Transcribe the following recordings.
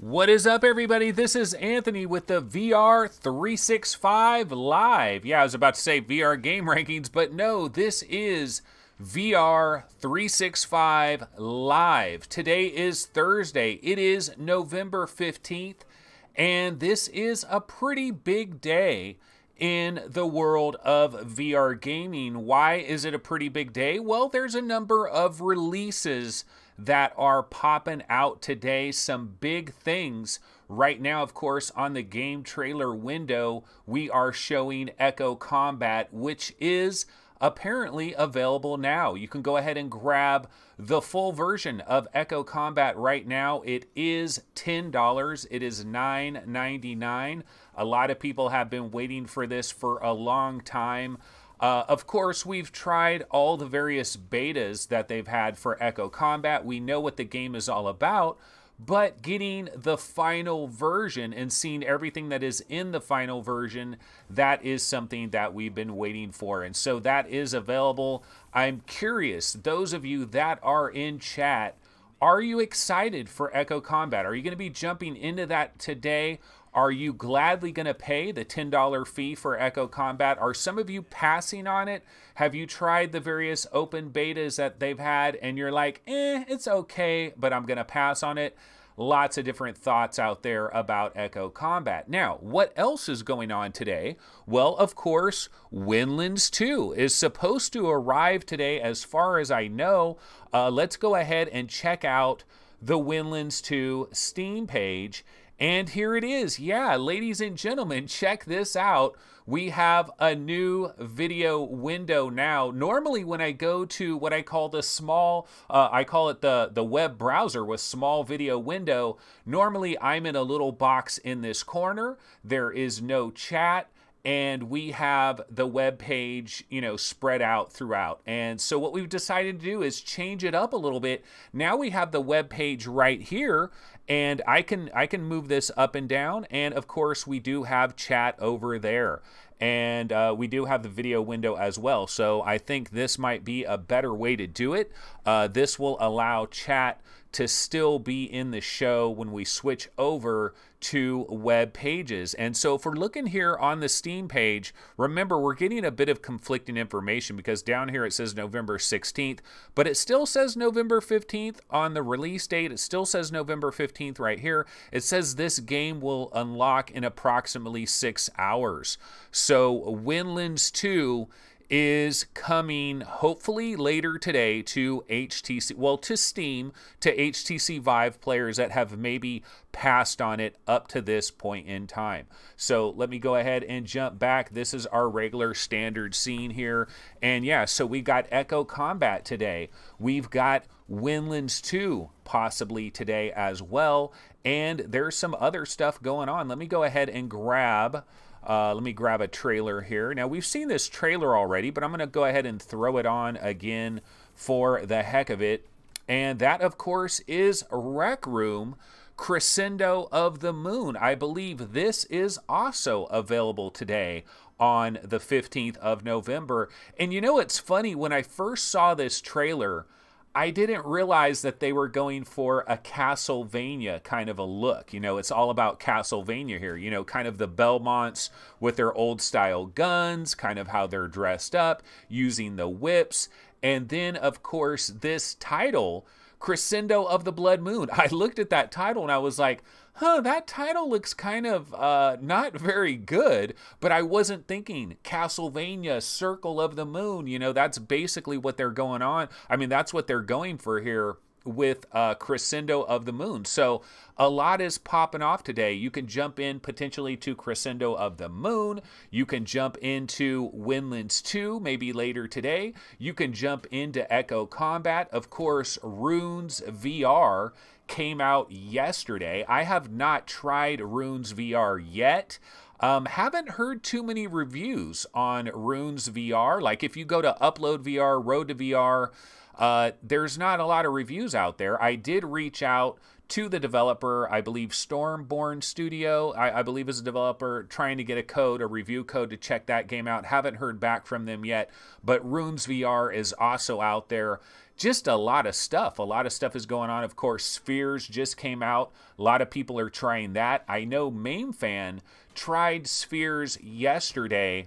What is up, everybody? This is Anthony with the VR 365 Live. Yeah, I was about to say VR game rankings, but no, this is VR 365 Live. Today is Thursday. It is November 15th, and this is a pretty big day in the world of VR gaming. Why is it a pretty big day? Well, there's a number of releases that are popping out today, some big things. Right now, of course, on the game trailer window, we are showing Echo Combat, which is apparently available now. You can go ahead and grab the full version of Echo Combat right now. It is $10. It is $9.99. A lot of people have been waiting for this for a long time. Of course, we've tried all the various betas that they've had for Echo Combat. We know what the game is all about, but getting the final version and seeing everything that is in the final version, that is something that we've been waiting for. And so that is available. I'm curious, those of you that are in chat, are you excited for Echo Combat? Are you going to be jumping into that today? Are you gladly going to pay the $10 fee for Echo Combat? Are some of you passing on it? Have you tried the various open betas that they've had and you're like, it's okay, but I'm going to pass on it? Lots of different thoughts out there about Echo Combat. Now, what else is going on today? Well, of course, Windlands 2 is supposed to arrive today as far as I know. Let's go ahead and check out the Windlands 2 Steam page. And here it is. Yeah, ladies and gentlemen, check this out. We have a new video window now. Normally when I go to what I call the small, I call it the web browser with small video window, normally I'm in a little box in this corner. There is no chat. And we have the web page, spread out throughout. And so what we've decided to do is change it up a little bit. Now we have the web page right here, and I can move this up and down. And of course, we do have chat over there. And we do have the video window as well. So I think this might be a better way to do it. This will allow chat to still be in the show when we switch over to web pages. And so if we're looking here on the Steam page, remember we're getting a bit of conflicting information because down here it says November 16th, but it still says November 15th on the release date. It still says November 15th right here. It says this game will unlock in approximately 6 hours. So Windlands 2 is coming hopefully later today to HTC, well, to Steam, to HTC Vive players that have maybe passed on it up to this point in time. So let me go ahead and jump back. This is our regular standard scene here. And yeah, so we've got Echo Combat today. We've got Windlands 2 possibly today as well. And there's some other stuff going on. Let me go ahead and grab a trailer here. Now, we've seen this trailer already, but I'm going to go ahead and throw it on again for the heck of it. And that, of course, is Rec Room Crescendo of the Moon. I believe this is also available today on the 15th of November. And it's funny, when I first saw this trailer, I didn't realize that they were going for a Castlevania kind of a look. It's all about Castlevania here. Kind of the Belmonts with their old style guns, kind of how they're dressed up, using the whips. And then, of course, this title, Crescendo of the Blood Moon. I looked at that title and I was like, that title looks kind of not very good, but I wasn't thinking Castlevania Circle of the Moon. That's basically what they're going on. I mean, that's what they're going for here with Crescendo of the Moon. So a lot is popping off today. You can jump in potentially to Crescendo of the Moon. You can jump into Windlands 2 maybe later today. You can jump into Echo Combat. Of course, Runes VR came out yesterday. I have not tried Runes VR yet. Haven't heard too many reviews on Runes VR. Like if you go to UploadVR, Road to VR, there's not a lot of reviews out there. I did reach out to the developer, I believe Stormborn Studio, I believe is a developer, trying to get a review code to check that game out. Haven't heard back from them yet, but Runes VR is also out there. just a lot of stuff. A lot of stuff is going on. Of course, Spheres just came out. A lot of people are trying that. I know MameFan tried Spheres yesterday,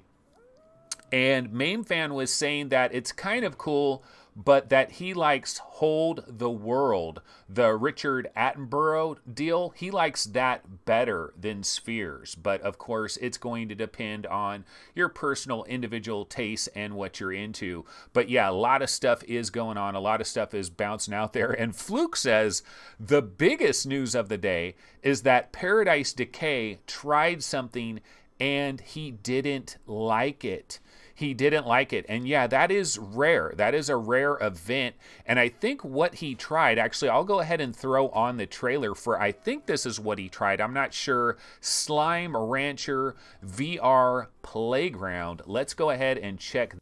and MameFan was saying that it's kind of cool, but that he likes Hold the World, the Richard Attenborough deal. He likes that better than Spheres. But of course, it's going to depend on your personal individual tastes and what you're into. But yeah, a lot of stuff is going on. A lot of stuff is bouncing out there. And Fluke says the biggest news of the day is that Paradise Decay tried something and he didn't like it. He didn't like it. And yeah, that is rare. That is a rare event. And I think what he tried, actually, I'll go ahead and throw on the trailer for, I think this is what he tried. I'm not sure. Slime Rancher VR Playground. Let's go ahead and check.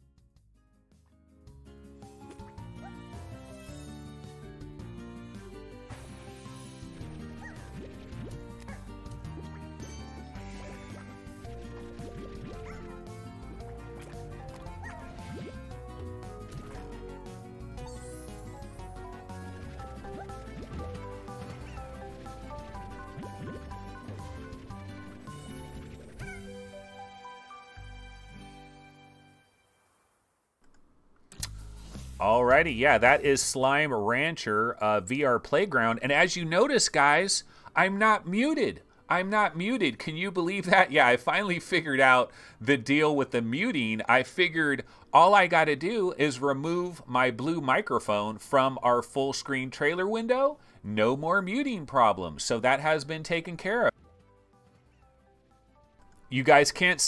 Alrighty, yeah, that is Slime Rancher VR Playground. And as you notice, guys, I'm not muted. I'm not muted. Can you believe that? Yeah, I finally figured out the deal with the muting. I figured all I got to do is remove my blue microphone from our full screen trailer window. No more muting problems. So that has been taken care of. You guys can't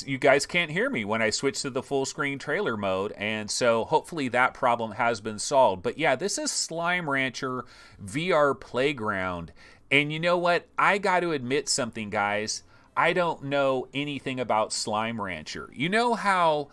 hear me when I switch to the full screen trailer mode, and so hopefully that problem has been solved. But yeah, this is Slime Rancher VR Playground. And you know what? I got to admit something, guys. I don't know anything about Slime Rancher. You know how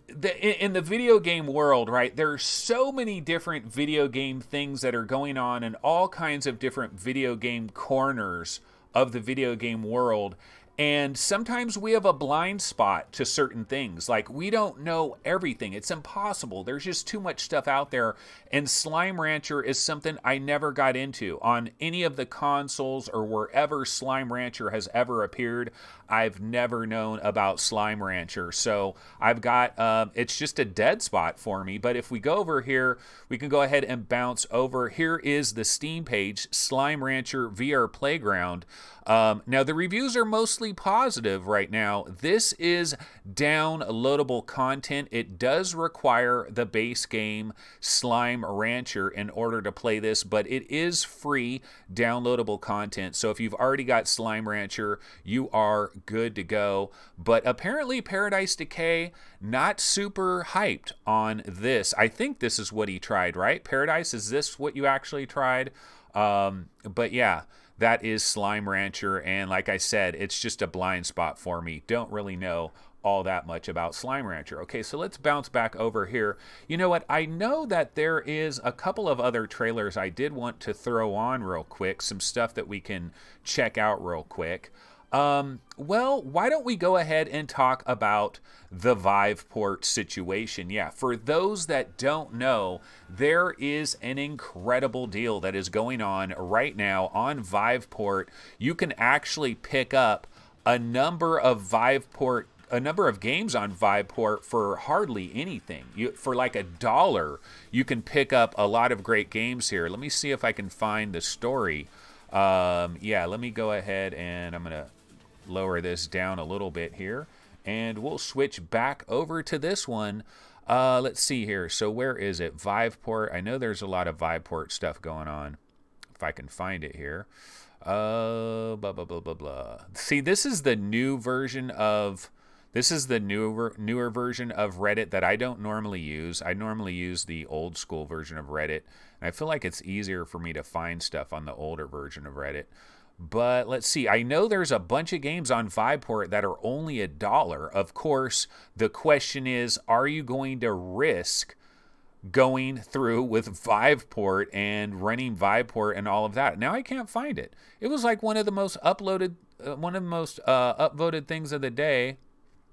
in the video game world, right, there's so many different video game things that are going on in all kinds of different video game corners of the video game world. And sometimes we have a blind spot to certain things. Like, we don't know everything. It's impossible. There's just too much stuff out there. And Slime Rancher is something I never got into on any of the consoles or wherever Slime Rancher has ever appeared. I've never known about Slime Rancher. So I've got, it's just a dead spot for me. But if we go over here, we can go ahead and bounce over. Here is the Steam page, Slime Rancher VR Playground. Now, the reviews are mostly positive right now. This is downloadable content. It does require the base game Slime Rancher in order to play this, but it is free downloadable content. So if you've already got Slime Rancher, you are good to go. But apparently Paradise Decay, not super hyped on this. I think this is what he tried, right? Paradise, is this what you actually tried? But yeah. That is Slime Rancher, and like I said, it's just a blind spot for me. Don't really know all that much about Slime Rancher. Okay, so let's bounce back over here. You know what? I know that there is a couple of other trailers I did want to throw on real quick, some stuff that we can check out real quick. Well, why don't we go ahead and talk about the Viveport situation? Yeah, for those that don't know, there is an incredible deal that is going on right now on Viveport. You can actually pick up a number of games on Viveport for hardly anything. For like $1, you can pick up a lot of great games here. Let me see if I can find the story. Yeah, let me go ahead and I'm gonna lower this down a little bit here, and we'll switch back over to this one. Let's see here. So where is it? Viveport. I know there's a lot of Viveport stuff going on. If I can find it here. Blah, blah, blah, blah, blah. See, this is the new version of... This is the newer version of Reddit that I don't normally use. I normally use the old school version of Reddit. And I feel like it's easier for me to find stuff on the older version of Reddit. But let's see. I know there's a bunch of games on Viveport that are only $1. Of course, the question is, are you going to risk going through with Viveport and running Viveport and all of that? Now I can't find it. It was like one of the most upvoted things of the day.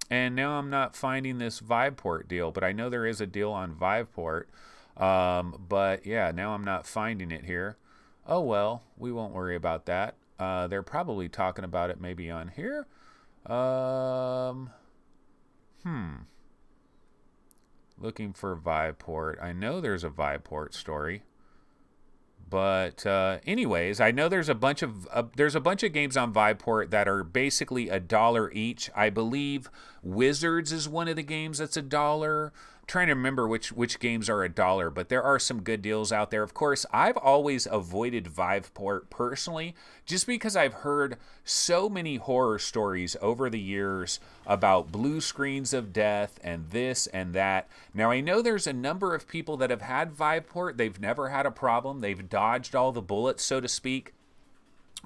And now I'm not finding this Viveport deal, but I know there is a deal on Viveport. But yeah, now I'm not finding it here. Oh well, we won't worry about that. They're probably talking about it maybe on here. Looking for Viveport. I know there's a Viveport story. But anyways, I know there's a bunch of games on Viveport that are basically $1 each. I believe Wizards is one of the games that's $1. Trying to remember which games are $1, but there are some good deals out there. Of course, I've always avoided Viveport personally, just because I've heard so many horror stories over the years about blue screens of death and this and that. Now, I know there's a number of people that have had Viveport. They've never had a problem. They've dodged all the bullets, so to speak.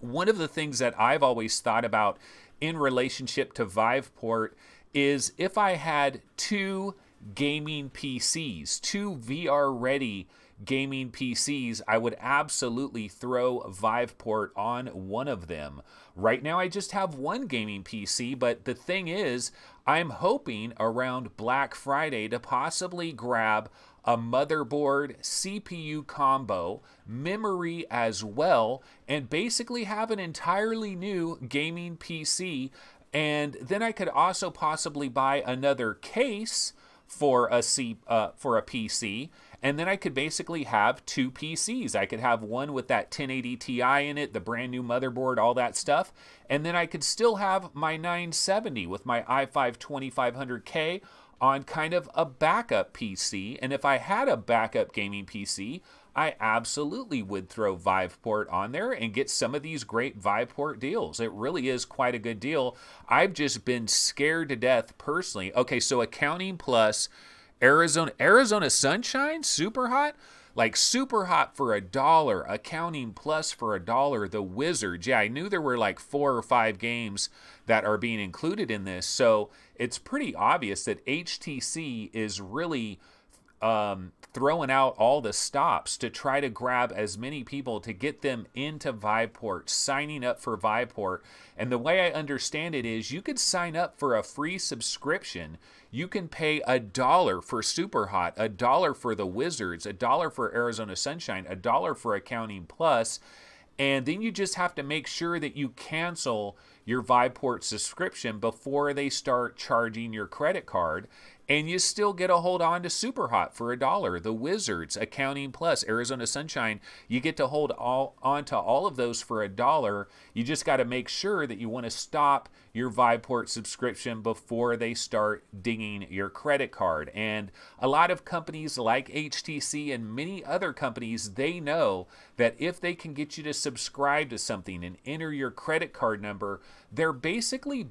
One of the things that I've always thought about in relationship to Viveport is if I had two gaming PCs, two VR ready gaming PCs, I would absolutely throw Viveport on one of them. Right now I just have one gaming PC, but the thing is, I'm hoping around Black Friday to possibly grab a motherboard, CPU combo, memory as well, and basically have an entirely new gaming PC. And then I could also possibly buy another case for a PC, and then I could basically have two PCs. I could have one with that 1080 Ti in it, the brand new motherboard, all that stuff, and then I could still have my 970 with my i5 2500K on kind of a backup PC. And if I had a backup gaming PC, I absolutely would throw Viveport on there and get some of these great Viveport deals. It really is quite a good deal. I've just been scared to death personally. Okay, so Accounting Plus, Arizona Sunshine, super hot? Like super hot for $1, Accounting Plus for $1, the Wizards. Yeah, I knew there were like 4 or 5 games that are being included in this. So it's pretty obvious that HTC is really throwing out all the stops to try to grab as many people to get them into Viveport, signing up for Viveport. And the way I understand it is you could sign up for a free subscription. You can pay $1 for Superhot, $1 for the Wizards, $1 for Arizona Sunshine, $1 for Accounting Plus, and then you just have to make sure that you cancel your Viveport subscription before they start charging your credit card. And you still get a hold on to Superhot for $1. The Wizards, Accounting Plus, Arizona Sunshine, you get to hold on to all of those for $1. You just got to make sure that you want to stop your Viveport subscription before they start dinging your credit card. And a lot of companies like HTC and many other companies, they know that if they can get you to subscribe to something and enter your credit card number, they're basically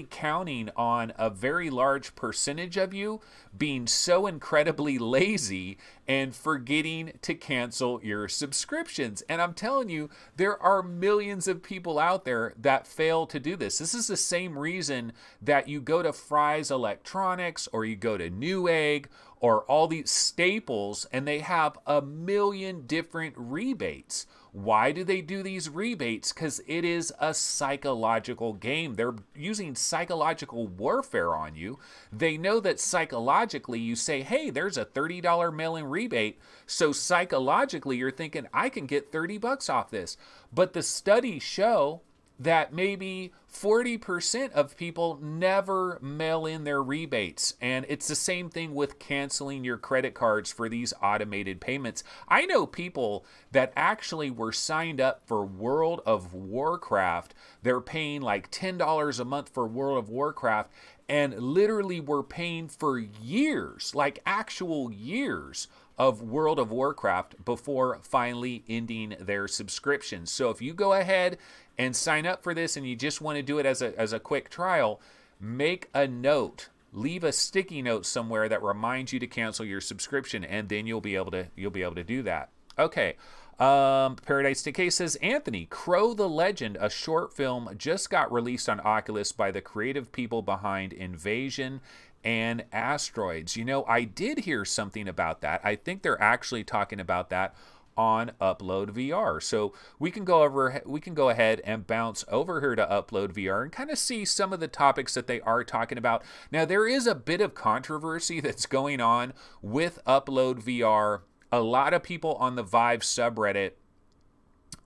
counting on a very large percentage of you being so incredibly lazy and forgetting to cancel your subscriptions. And I'm telling you, there are millions of people out there that fail to do this. This is the same reason that you go to Fry's Electronics or you go to Newegg or all these Staples and they have a million different rebates. Why do they do these rebates? Because it is a psychological game. They're using psychological warfare on you. They know that psychologically you say, hey, there's a $30 mail-in rebate. So psychologically you're thinking, I can get $30 off this. But the studies show that maybe 40% of people never mail in their rebates. And it's the same thing with canceling your credit cards for these automated payments. I know people that actually were signed up for World of Warcraft. They're paying like $10 a month for World of Warcraft and literally were paying for years, like actual years of World of Warcraft before finally ending their subscription. So if you go ahead and sign up for this and you just want to do it as a quick trial, make a note, leave a sticky note somewhere that reminds you to cancel your subscription, and then you'll be able to do that. Okay. Paradise Decay says, Anthony, Crow the Legend, a short film, just got released on Oculus by the creative people behind Invasion and Asteroids. You know, I did hear something about that. I think they're actually talking about that on UploadVR. So we can go ahead and bounce over here to UploadVR and kind of see some of the topics that they are talking about. Now, there is a bit of controversy that's going on with UploadVR. A lot of people on the Vive subreddit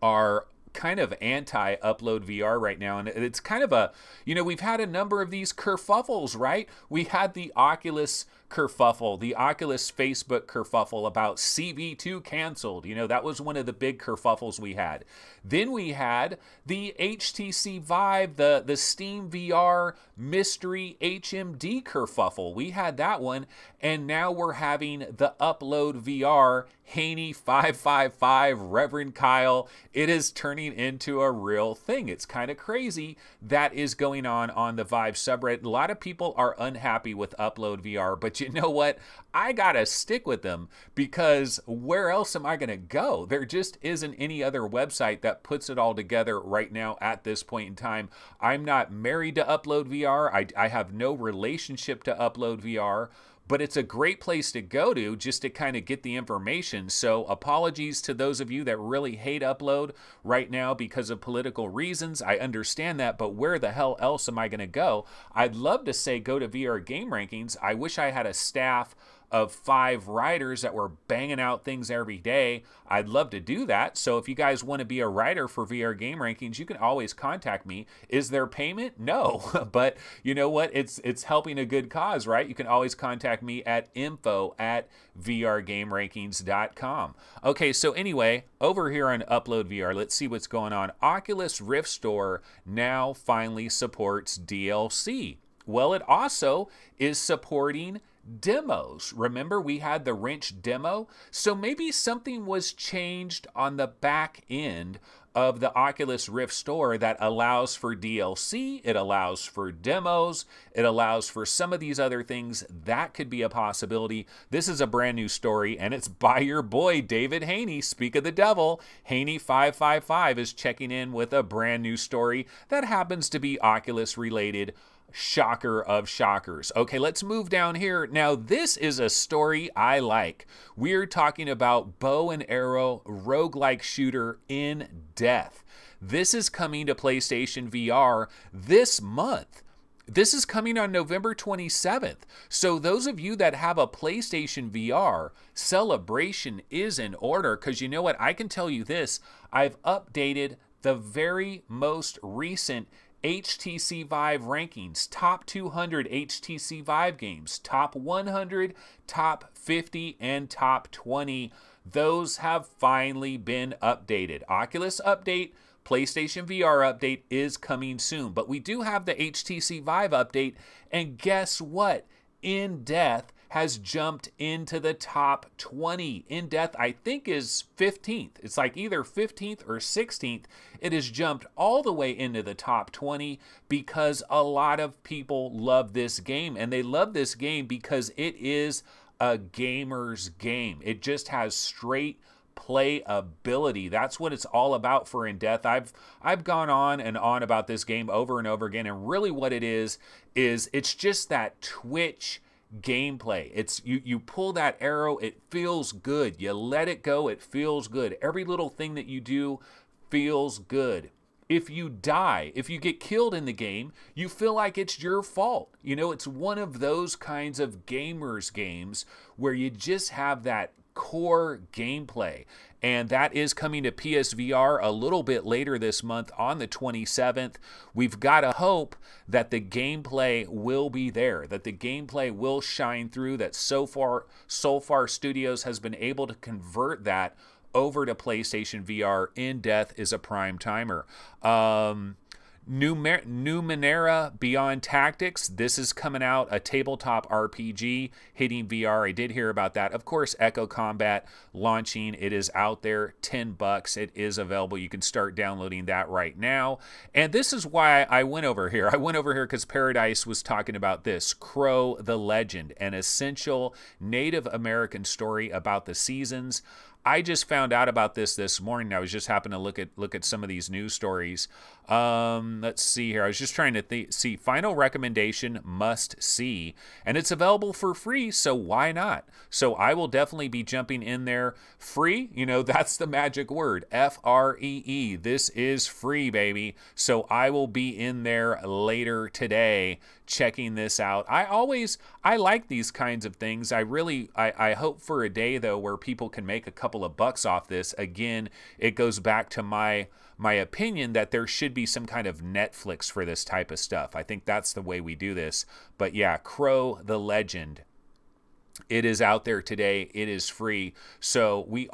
are kind of anti-UploadVR right now, and it's kind of a, we've had a number of these kerfuffles, right? We had the Oculus kerfuffle, the Oculus Facebook kerfuffle about CV2 canceled. That was one of the big kerfuffles we had. Then we had the HTC Vive, the Steam VR mystery HMD kerfuffle. We had that one, and now we're having the UploadVR Haney 555 Reverend Kyle. It is turning into a real thing. It's kind of crazy that is going on the Vive subreddit. A lot of people are unhappy with UploadVR, but you know what? I gotta stick with them, because where else am I gonna go? There just isn't any other website that puts it all together right now at this point in time. I'm not married to UploadVR. I have no relationship to UploadVR, but it's a great place to go to just to kind of get the information. So apologies to those of you that really hate Upload right now because of political reasons. I understand that, but where the hell else am I going to go? I'd love to say go to VR Game Rankings. I wish I had a staff of 5 writers that were banging out things every day. I'd love to do that. So if you guys want to be a writer for VR Game Rankings, you can always contact me. Is there payment? No. But you know what? It's helping a good cause, right? You can always contact me at info@vrgamerankings.com. Okay, so anyway, over here on UploadVR, let's see what's going on. Oculus Rift Store now finally supports DLC. Well, it also is supporting demos. Remember, we had the wrench demo? So maybe something was changed on the back end of the Oculus Rift Store that allows for DLC, it allows for demos, it allows for some of these other things. That could be a possibility. This is a brand new story, and it's by your boy, David Haney. Speak of the devil, Haney555 is checking in with a brand new story that happens to be Oculus related. Shocker of shockers. Okay, let's move down here. Now, this is a story I like. We're talking about bow and arrow roguelike shooter in Death. This is coming to PlayStation VR this month. This is coming on November 27th. So those of you that have a PlayStation VR, celebration is in order, because you know what? I can tell you this. I've updated the very most recent HTC Vive rankings, top 200 HTC Vive games, top 100, top 50, and top 20. Those have finally been updated. Oculus update, PlayStation VR update is coming soon. But we do have the HTC Vive update, and guess what? In Death has jumped into the top 20. In Death, I think, is 15th. It's like either 15th or 16th. It has jumped all the way into the top 20 because a lot of people love this game. And they love this game because it is a gamer's game. It just has straight playability. That's what it's all about for In Death. I've gone on and on about this game over and over again, and really what it is it's just that twitch gameplay. It's you pull that arrow, it feels good. You let it go, it feels good. Every little thing that you do feels good. If you die, if you get killed in the game, you feel like it's your fault. You know, it's one of those kinds of gamers games where you just have that core gameplay. And that is coming to PSVR a little bit later this month on the 27th. We've got to hope that the gameplay will be there, that the gameplay will shine through, that so far Studios has been able to convert that over to PlayStation VR. In Death is a prime timer. Numenera Beyond Tactics. This is coming out, a tabletop RPG hitting VR. I did hear about that. Of course, Echo Combat launching. It is out there, $10. It is available. You can start downloading that right now. And this is why I went over here. I went over here because Paradise was talking about this. Crow the Legend, an essential Native American story about the seasons. I just found out about this morning. I was just happening to look at some of these news stories. Let's see here. I was just trying to see final recommendation must see, and it's available for free, so why not? So I will definitely be jumping in there. Free, you know, that's the magic word, F-R-E-E. This is free, baby. So I will be in there later today checking this out. I like these kinds of things. I hope for a day though where people can make a couple of bucks off this. Again, it goes back to my opinion that there should be some kind of Netflix for this type of stuff. I think that's the way we do this. But yeah, Crow the Legend. It is out there today. It is free. So we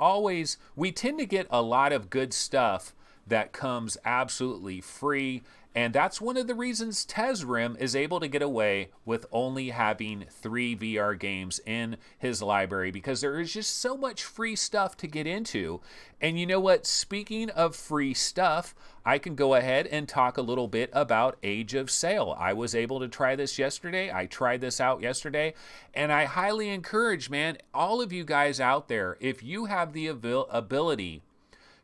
tend to get a lot of good stuff that comes absolutely free. And that's one of the reasons Tezrim is able to get away with only having 3 VR games in his library, because there is just so much free stuff to get into. And you know what? Speaking of free stuff, I can go ahead and talk a little bit about Age of Sail. I was able to try this yesterday. I tried this out yesterday, and I highly encourage, man, all of you guys out there, if you have the ability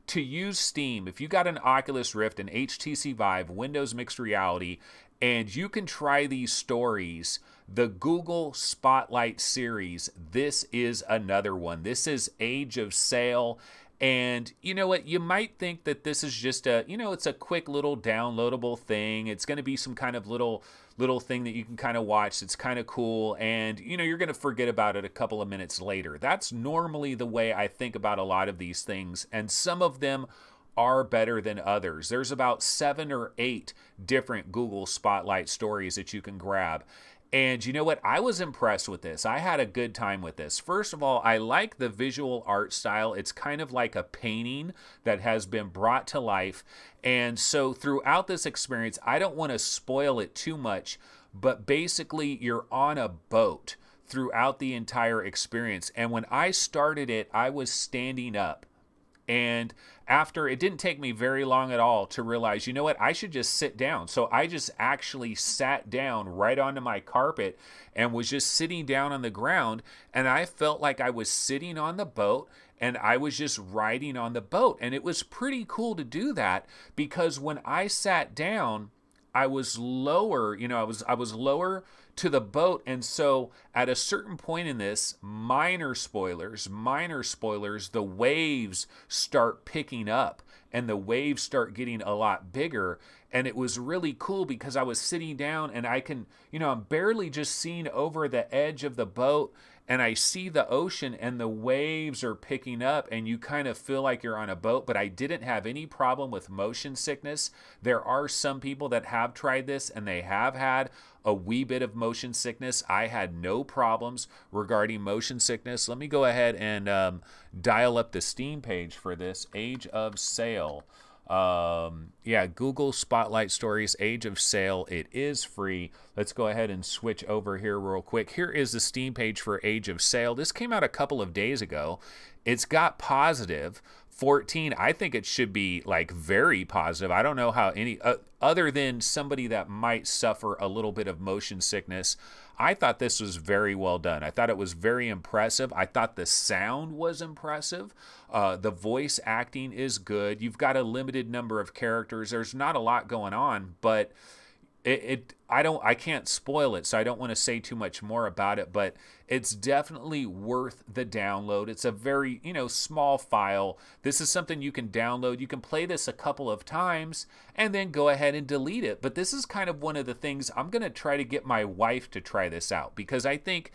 to use Steam, if you got an Oculus Rift, an HTC Vive, Windows Mixed Reality, and you can try these stories, the Google Spotlight series, this is another one. This is Age of Sail. And you know what? You might think that this is just it's a quick little downloadable thing. It's going to be some kind of little thing that you can kind of watch. It's kind of cool. And, you're going to forget about it a couple of minutes later. That's normally the way I think about a lot of these things. And some of them are better than others. There's about 7 or 8 different Google Spotlight stories that you can grab. And you know what? I was impressed with this. I had a good time with this. First of all, I like the visual art style. It's kind of like a painting that has been brought to life. And so throughout this experience, I don't want to spoil it too much, but basically you're on a boat throughout the entire experience. And when I started it, I was standing up. And after, it didn't take me very long at all to realize, you know what, I should just sit down. So I just actually sat down right onto my carpet and was just sitting down on the ground. And I felt like I was sitting on the boat and I was just riding on the boat. And it was pretty cool to do that, because when I sat down, I was lower, I was lower to the boat. And so at a certain point in this, minor spoilers, the waves start picking up and the waves start getting a lot bigger. And it was really cool because I was sitting down and I can, I'm barely just seeing over the edge of the boat, and I see the ocean and the waves are picking up and you kind of feel like you're on a boat. But I didn't have any problem with motion sickness. There are some people that have tried this and they have had a wee bit of motion sickness. I had no problems regarding motion sickness. Let me go ahead and dial up the Steam page for this, Age of Sail. Yeah, Google Spotlight Stories, Age of Sail. It is free. Let's go ahead and switch over here real quick. Here is the Steam page for Age of Sail. This came out a couple of days ago. It's got positive 14. I think it should be like very positive. I don't know how any other than somebody that might suffer a little bit of motion sickness. I thought this was very well done. I thought it was very impressive. I thought the sound was impressive. The voice acting is good. You've got a limited number of characters. There's not a lot going on, but I can't spoil it, so I don't want to say too much more about it, but it's definitely worth the download. It's a very, small file. This is something you can download. You can play this a couple of times and then go ahead and delete it. But this is kind of one of the things I'm going to try to get my wife to try this out, because I think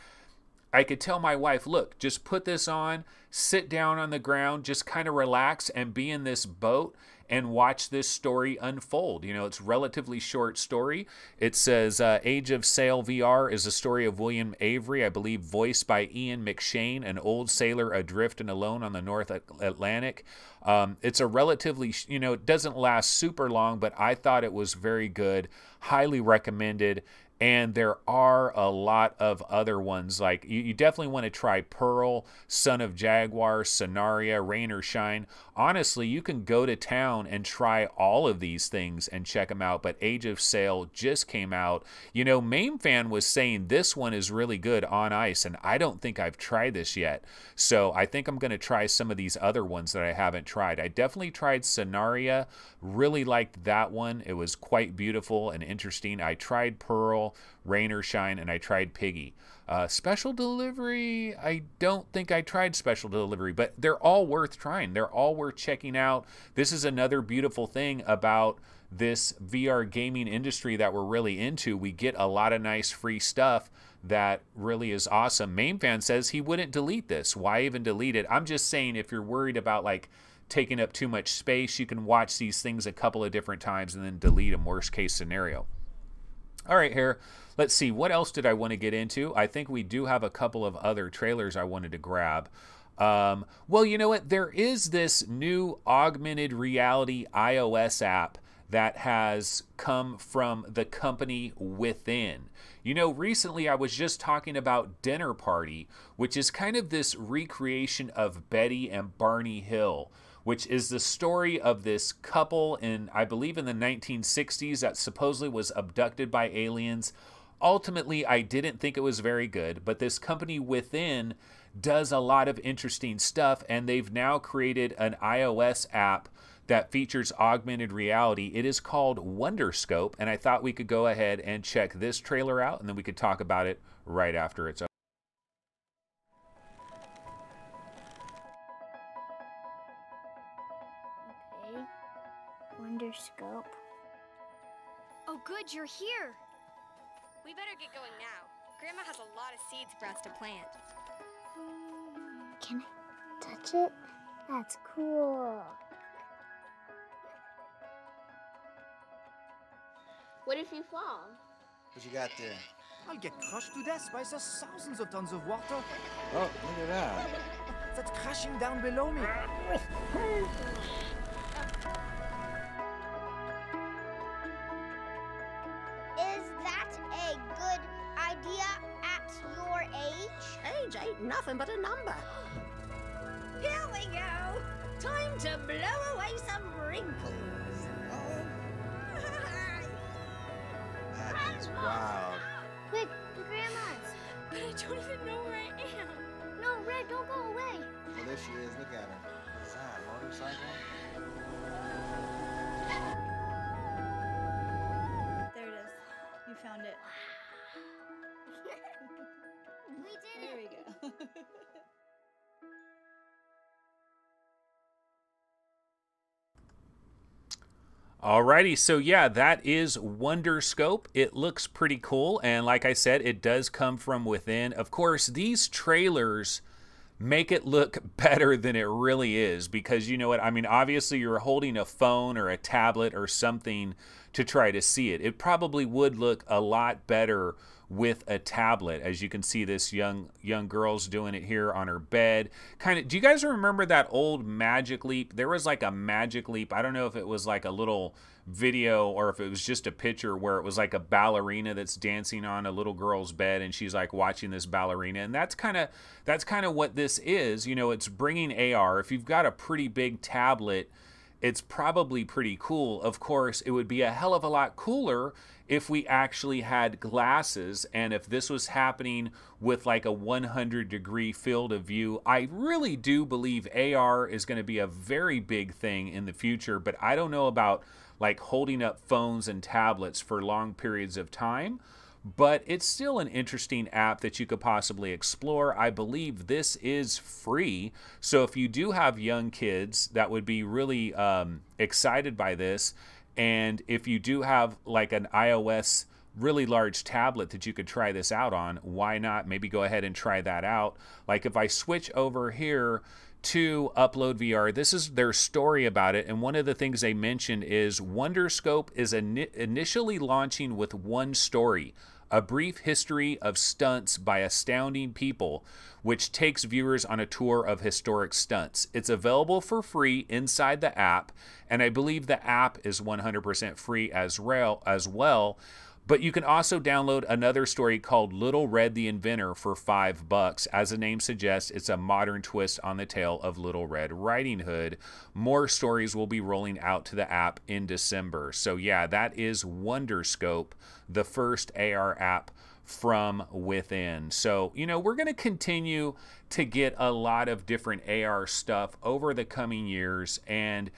I could tell my wife, look, just put this on, sit down on the ground, just kind of relax and be in this boat and watch this story unfold. It's a relatively short story. It says Age of Sail VR is a story of William Avery, I believe voiced by Ian McShane, an old sailor adrift and alone on the North Atlantic. It's a relatively, it doesn't last super long, but I thought it was very good, highly recommended. And there are a lot of other ones. Like you definitely want to try Pearl, Son of Jaguar, Sonaria, Rain or Shine. Honestly, you can go to town and try all of these things and check them out. But Age of Sail just came out. You know, MameFan was saying this one is really good on ice, and I don't think I've tried this yet. So I think I'm going to try some of these other ones that I haven't tried. I definitely tried Sonaria. Really liked that one. It was quite beautiful and interesting. I tried Pearl, Rain or Shine, and I tried Piggy. Special Delivery, I don't think I tried Special Delivery, but they're all worth trying. They're all worth checking out. This is another beautiful thing about this VR gaming industry that we're really into. We get a lot of nice free stuff that really is awesome. MameFan says he wouldn't delete this. Why even delete it? I'm just saying, if you're worried about like taking up too much space, you can watch these things a couple of different times and then delete them, worst case scenario. All right, here, let's see. What else did I want to get into? I think we do have a couple of other trailers I wanted to grab. Well, you know what? There is this new augmented reality iOS app that has come from the company Within. You know, recently I was just talking about Dinner Party, which is kind of this recreation of Betty and Barney Hill, which is the story of this couple in, I believe, in the 1960s that supposedly was abducted by aliens. Ultimately, I didn't think it was very good, but this company Within does a lot of interesting stuff, and they've now created an iOS app that features augmented reality. It is called Wonderscope, and I thought we could go ahead and check this trailer out, and then we could talk about it right after it's over. Okay, Wonderscope. Oh good, you're here! We better get going now. Grandma has a lot of seeds for us to plant. Can I touch it? That's cool. What if you fall? What you got there? I'll get crushed to death by the thousands of tons of water Oh, look at that. that's crashing down below me. Is that a good idea at your age? Age ain't nothing but a number. Here we go. Time to blow away some wrinkles. That is wild. Quick, to Grandma's. But I don't even know where I am. No, Red, don't go away. Well, there she is. Look at her. Is that a motorcycle? There it is. You found it. We did There it. we go. Alrighty, so yeah, that is Wonderscope. It looks pretty cool, and like I said, it does come from Within. Of course, these trailers make it look better than it really is, because you know what, I mean, obviously you're holding a phone or a tablet or something to try to see it. It probably would look a lot better with a tablet. As you can see, this young girl's doing it here on her bed. Kind of, do you guys remember that old Magic Leap? There was like a Magic Leap, I don't know if it was like a little video or if it was just a picture where it was like a ballerina that's dancing on a little girl's bed, and she's like watching this ballerina. And that's kind of what this is. You know, it's bringing AR. If you've got a pretty big tablet, it's probably pretty cool. Of course, it would be a hell of a lot cooler if we actually had glasses, and if this was happening with like a 100-degree field of view. I really do believe AR is going to be a very big thing in the future, but I don't know about like holding up phones and tablets for long periods of time. But it's still an interesting app that you could possibly explore. I believe this is free, so if you do have young kids that would be really excited by this, and if you do have like an iOS really large tablet that you could try this out on, why not maybe go ahead and try that out? Like if I switch over here to UploadVR, this is their story about it, and one of the things they mentioned is Wonderscope is initially launching with one story, a brief history of stunts by astounding people, which takes viewers on a tour of historic stunts. It's available for free inside the app, and I believe the app is 100% free as well. But you can also download another story called Little Red the Inventor for $5. As the name suggests, it's a modern twist on the tale of Little Red Riding Hood. More stories will be rolling out to the app in December. So yeah, that is Wonderscope, the first AR app from within. So, you know, we're going to continue to get a lot of different AR stuff over the coming years, and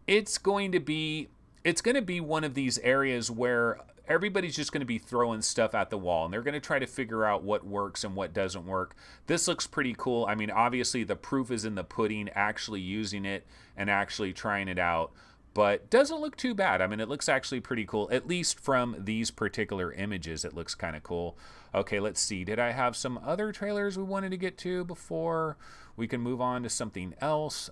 it's going to be one of these areas where everybody's just going to be throwing stuff at the wall, and they're going to try to figure out what works and what doesn't work. This looks pretty cool. I mean, obviously the proof is in the pudding, actually using it and actually trying it out, but doesn't look too bad. I mean, it looks actually pretty cool, at least from these particular images. It looks kind of cool. Okay, let's see. Did I have some other trailers we wanted to get to before we can move on to something else?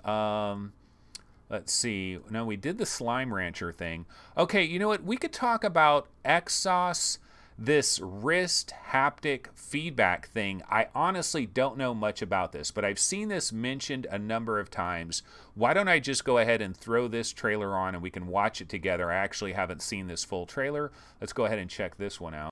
Let's see. No, we did the Slime Rancher thing. Okay, you know what? We could talk about Exos, this wrist haptic feedback thing. I honestly don't know much about this, but I've seen this mentioned a number of times. Why don't I just go ahead and throw this trailer on and we can watch it together? I actually haven't seen this full trailer. Let's go ahead and check this one out.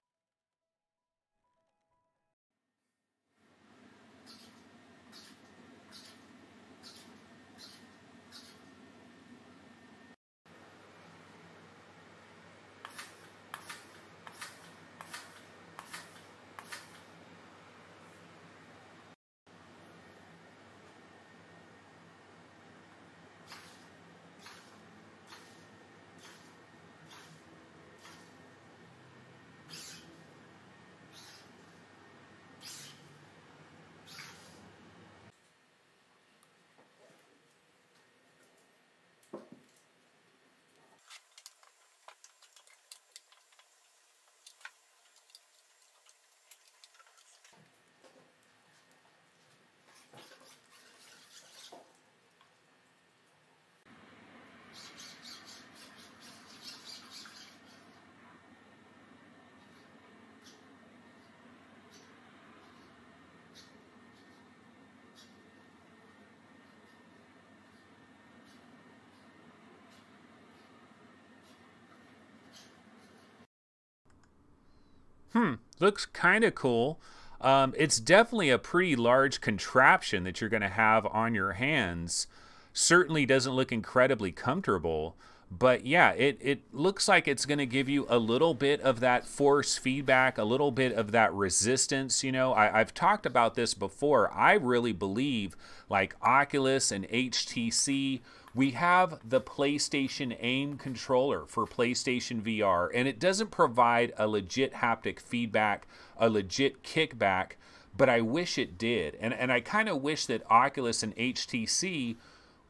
Looks kind of cool. It's definitely a pretty large contraption that you're going to have on your hands. Certainly doesn't look incredibly comfortable, but yeah, it looks like it's going to give you a little bit of that force feedback, a little bit of that resistance. You know, I've talked about this before. I really believe, like Oculus and HTC, we have the PlayStation AIM controller for PlayStation VR, and it doesn't provide a legit haptic feedback, a legit kickback, but I wish it did. And I kind of wish that Oculus and HTC,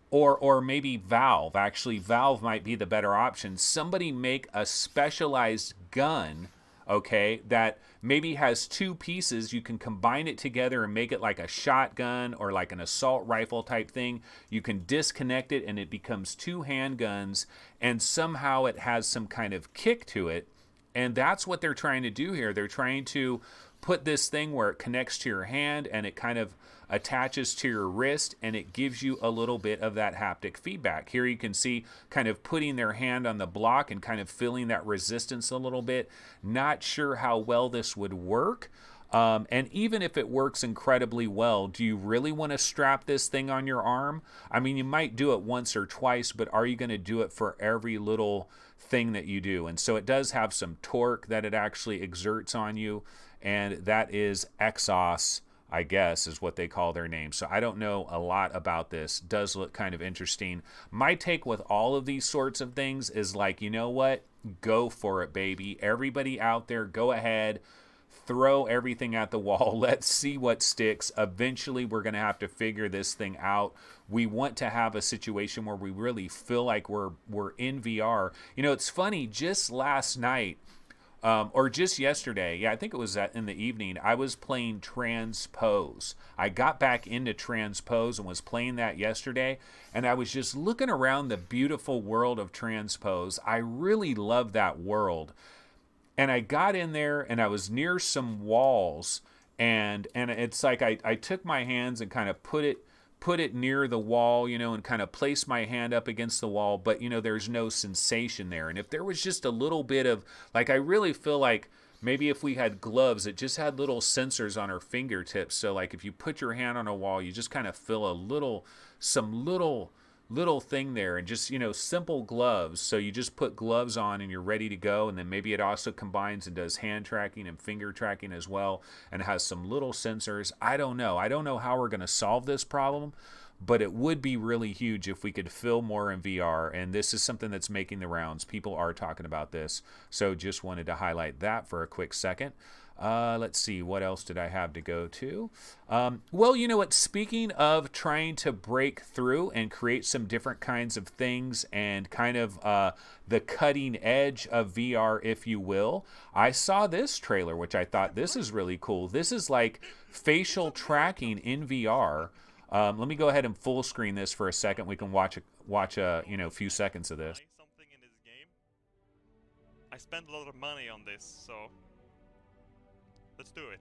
or maybe Valve, actually Valve might be the better option, somebody make a specialized gun, okay, that maybe has two pieces. You can combine it together and make it like a shotgun or like an assault rifle type thing. You can disconnect it and it becomes two handguns, and somehow it has some kind of kick to it. And that's what they're trying to do here. They're trying to put this thing where it connects to your hand and it kind of attaches to your wrist, and it gives you a little bit of that haptic feedback. Here you can see kind of putting their hand on the block and kind of feeling that resistance a little bit. Not sure how well this would work. And even if it works incredibly well, do you really want to strap this thing on your arm? I mean, you might do it once or twice, but are you going to do it for every little thing that you do? And so it does have some torque that it actually exerts on you, and that is Exos, I guess, is what they call their name. So I don't know a lot about this. Does look kind of interesting. My take with all of these sorts of things is like, you know what? Go for it, baby. Everybody out there, go ahead. Throw everything at the wall. Let's see what sticks. Eventually, we're going to have to figure this thing out. We want to have a situation where we really feel like we're in VR. You know, it's funny, just last night, or just yesterday, yeah, I think it was in the evening, I was playing Transpose. I got back into Transpose and was playing that yesterday, and I was just looking around the beautiful world of Transpose. I really love that world. And I got in there, and I was near some walls, and it's like I took my hands and kind of put put it near the wall, you know, and kind of place my hand up against the wall, but, you know, there's no sensation there. And if there was just a little bit of, like, I really feel like maybe if we had gloves that just had little sensors on our fingertips, so like if you put your hand on a wall, you just kind of feel a little, some little thing there, and just, you know, simple gloves. So you just put gloves on and you're ready to go, and then maybe it also combines and does hand tracking and finger tracking as well, and has some little sensors. I don't know how we're going to solve this problem, but it would be really huge if we could fill more in VR, and this is something that's making the rounds. People are talking about this, so just wanted to highlight that for a quick second. Let's see, what else did I have to go to? Well, you know what, speaking of trying to break through and create some different kinds of things and kind of the cutting edge of VR, if you will, I saw this trailer, which I thought, this is really cool. This is like facial tracking in VR. Let me go ahead and full screen this for a second. We can watch a you know, few seconds of this. Something in this game. I spent a lot of money on this, so let's do it.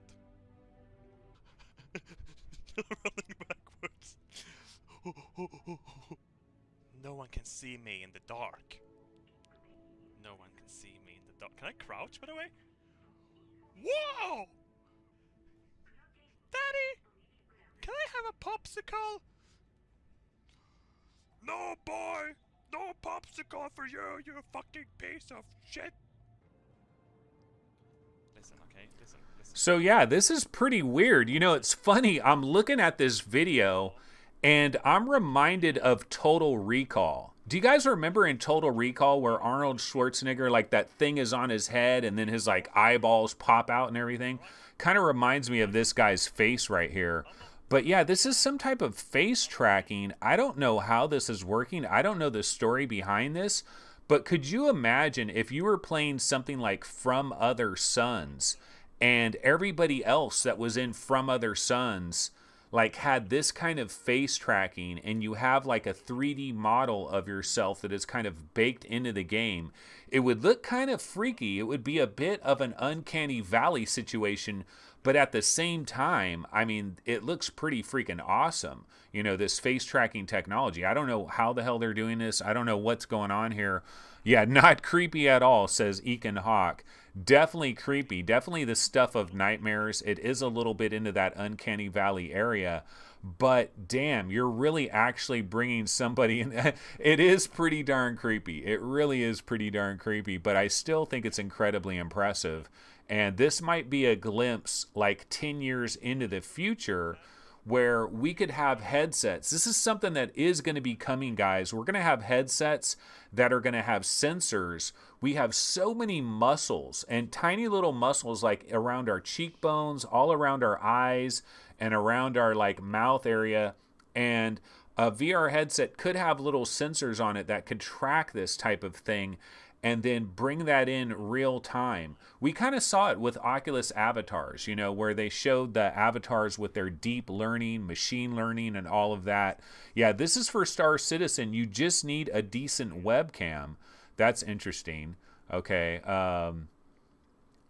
Running backwards. No one can see me in the dark. No one can see me in the dark. Can I crouch, by the way? Whoa! Daddy! Can I have a popsicle? No, boy! No popsicle for you, you fucking piece of shit! Listen, okay? Listen. So yeah, this is pretty weird. You know, it's funny, I'm looking at this video and I'm reminded of Total Recall. Do you guys remember in Total Recall where Arnold Schwarzenegger, like, that thing is on his head and then his, like, eyeballs pop out and everything? Kind of reminds me of this guy's face right here. But yeah, this is some type of face tracking. I don't know how this is working. I don't know the story behind this. But could you imagine if you were playing something like From Other Suns and everybody else that was in From Other Suns like had this kind of face tracking, and you have like a 3D model of yourself that is kind of baked into the game? It would look kind of freaky. It would be a bit of an uncanny valley situation, but at the same time, I mean, it looks pretty freaking awesome. You know, this face tracking technology. I don't know how the hell they're doing this. I don't know what's going on here. Yeah, not creepy at all, says Ekin Hawk. Definitely creepy. Definitely the stuff of nightmares. It is a little bit into that uncanny valley area. But damn, you're really actually bringing somebody in. It is pretty darn creepy. It really is pretty darn creepy. But I still think it's incredibly impressive. And this might be a glimpse like 10 years into the future where we could have headsets. This is something that is going to be coming, guys. We're going to have headsets that are going to have sensors. We have so many muscles and tiny little muscles like around our cheekbones, all around our eyes, and around our like mouth area. And a VR headset could have little sensors on it that could track this type of thing and then bring that in real time. We kind of saw it with Oculus avatars, you know, where they showed the avatars with their deep learning, machine learning, and all of that. Yeah, this is for Star Citizen. You just need a decent webcam. That's interesting. Okay.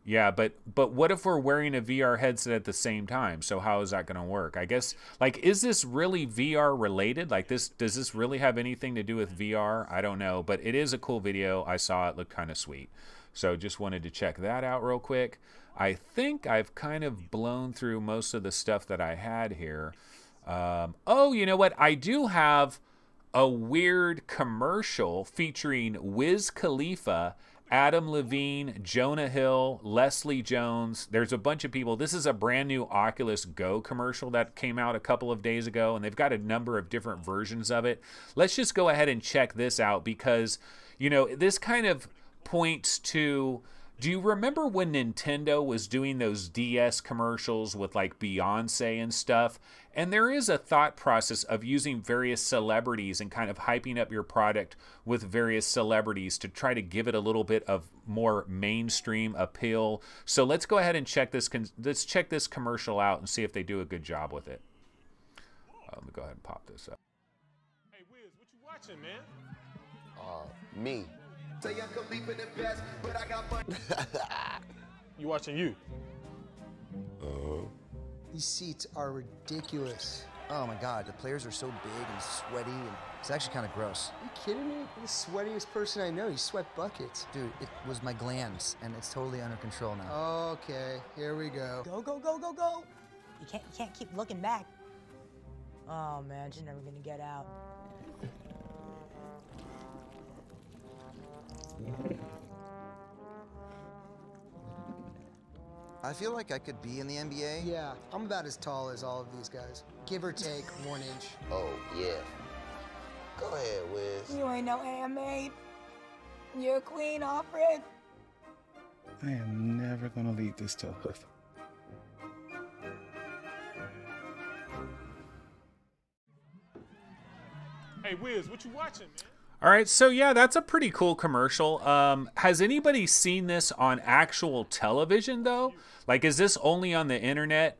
Yeah, but what if we're wearing a VR headset at the same time? So how is that going to work? I guess, like, is this really VR related? Like, does this really have anything to do with VR? I don't know, but it is a cool video. I saw it, looked kind of sweet. So just wanted to check that out real quick. I think I've kind of blown through most of the stuff that I had here. Oh, you know what? I do have a weird commercial featuring Wiz Khalifa, Adam Levine, Jonah Hill, Leslie Jones. There's a bunch of people. This is a brand new Oculus Go commercial that came out a couple of days ago, and they've got a number of different versions of it. Let's just go ahead and check this out because, you know, this kind of points to, do you remember when Nintendo was doing those DS commercials with like Beyonce and stuff? And there is a thought process of using various celebrities and kind of hyping up your product with various celebrities to try to give it a little bit of more mainstream appeal. So let's go ahead and check this. Let's check this commercial out and see if they do a good job with it. Let me go ahead and pop this up. Hey Wiz, what you watching, man? Me. Say I could leave it the best, but I got money. You watching you? These seats are ridiculous. Oh my god, the players are so big and sweaty, and it's actually kind of gross. Are you kidding me? You're the sweatiest person I know. You sweat buckets. Dude, it was my glands, and it's totally under control now. Okay, here we go. Go, go, go, go, go! You can't keep looking back. Oh man, she's never gonna get out. I feel like I could be in the NBA. Yeah, I'm about as tall as all of these guys. Give or take 1 inch. Oh, yeah. Go ahead, Wiz. You ain't no handmaid. You're a queen, Alfred. I am never gonna leave this till Hoof. Hey, Wiz, what you watching, man? All right, so yeah, that's a pretty cool commercial. Has anybody seen this on actual television, though? Like, is this only on the internet?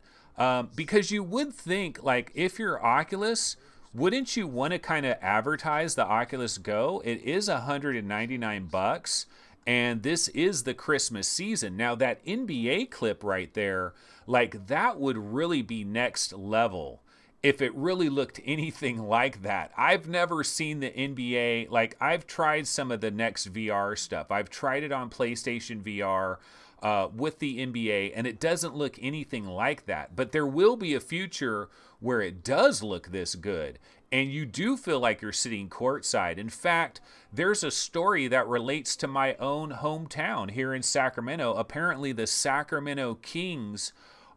Because you would think, like, if you're Oculus, wouldn't you want to kind of advertise the Oculus Go? It is $199, and this is the Christmas season. Now, that NBA clip right there, like, that would really be next level if it really looked anything like that. I've never seen the NBA. Like, I've tried some of the next VR stuff. I've tried it on PlayStation VR with the NBA, and it doesn't look anything like that. But there will be a future where it does look this good, and you do feel like you're sitting courtside. In fact, there's a story that relates to my own hometown here in Sacramento. Apparently, the Sacramento Kings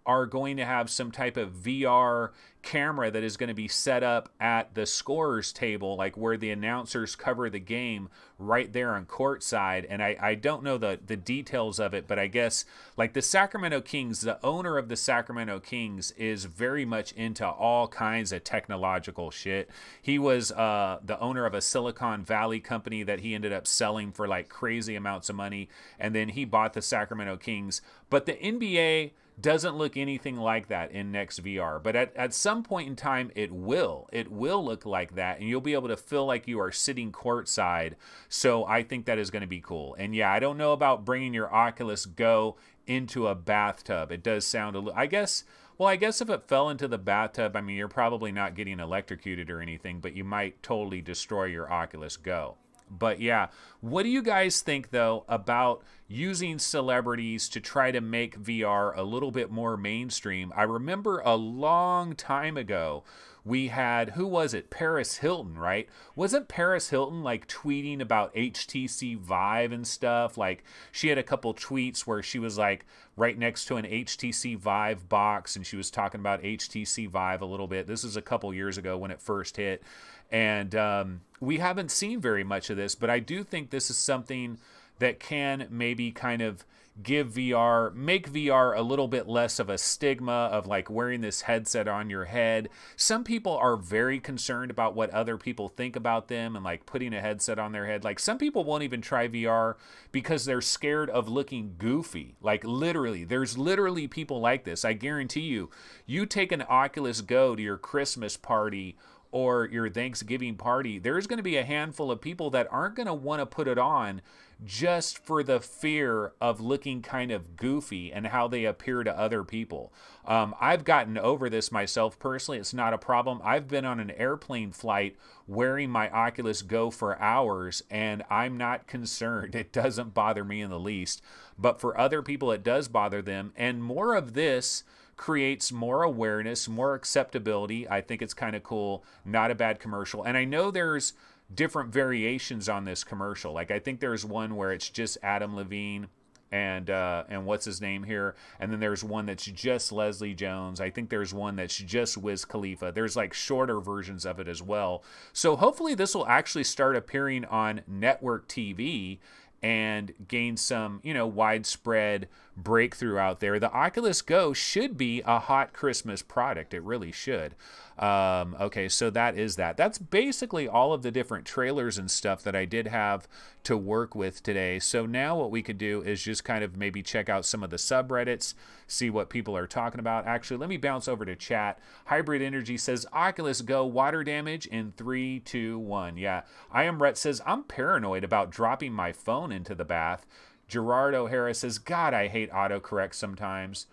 are going to have some type of VR camera that is going to be set up at the scorer's table, like where the announcers cover the game, right there on courtside. And I don't know the details of it, but I guess like the Sacramento Kings, the owner of the Sacramento Kings is very much into all kinds of technological shit. He was the owner of a Silicon Valley company that he ended up selling for like crazy amounts of money, and then he bought the Sacramento Kings. But the NBA doesn't look anything like that in Next VR, but at some point in time it will look like that, and you'll be able to feel like you are sitting courtside. So I think that is going to be cool. And yeah, I don't know about bringing your Oculus Go into a bathtub. It does sound a little, I guess if it fell into the bathtub, I mean, you're probably not getting electrocuted or anything, but you might totally destroy your Oculus Go. But yeah, what do you guys think, though, about using celebrities to try to make VR a little bit more mainstream? I remember a long time ago, we had, who was it? Paris Hilton, right? Wasn't Paris Hilton like tweeting about HTC Vive and stuff? Like, she had a couple tweets where she was like right next to an HTC Vive box, and she was talking about HTC Vive a little bit. This is a couple years ago when it first hit. And we haven't seen very much of this, but I do think this is something that can maybe kind of make VR a little bit less of a stigma of like wearing this headset on your head. Some people are very concerned about what other people think about them and like putting a headset on their head. Like, some people won't even try VR because they're scared of looking goofy. Like, literally, there's literally people like this. I guarantee you, you take an Oculus Go to your Christmas party or your Thanksgiving party, there's going to be a handful of people that aren't going to want to put it on just for the fear of looking kind of goofy and how they appear to other people. I've gotten over this myself personally. It's not a problem. I've been on an airplane flight wearing my Oculus Go for hours, and I'm not concerned. It doesn't bother me in the least. But for other people, it does bother them. And more of this creates more awareness, more acceptability. I think it's kind of cool. Not a bad commercial. And I know there's different variations on this commercial. Like, I think there's one where it's just Adam Levine and what's his name here, and then there's one that's just Leslie Jones. I think there's one that's just Wiz Khalifa. There's like shorter versions of it as well. So hopefully this will actually start appearing on network TV and gain some, widespread breakthrough out there. The Oculus Go should be a hot Christmas product. It really should. Okay, so that is that. That's basically all of the different trailers and stuff that I did have to work with today. So now what we could do is just kind of maybe check out some of the subreddits, see what people are talking about. Actually, let me bounce over to chat. Hybrid Energy says, Oculus Go water damage in 3, 2, 1. Yeah, I Am Rhett says, I'm paranoid about dropping my phone into the bath. Gerard O'Hara says, God, I hate autocorrect sometimes.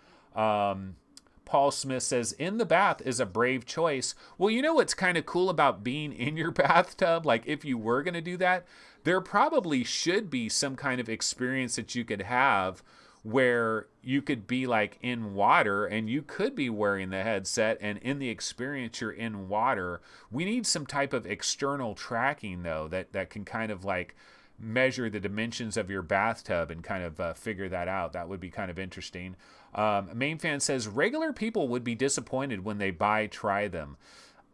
Paul Smith says, in the bath is a brave choice. Well, you know what's kind of cool about being in your bathtub? Like, if you were going to do that, there probably should be some kind of experience that you could have where you could be like in water and you could be wearing the headset, and in the experience you're in water. We need some type of external tracking though that can kind of like measure the dimensions of your bathtub and kind of figure that out. That would be kind of interesting. Main fan says regular people would be disappointed when they try them.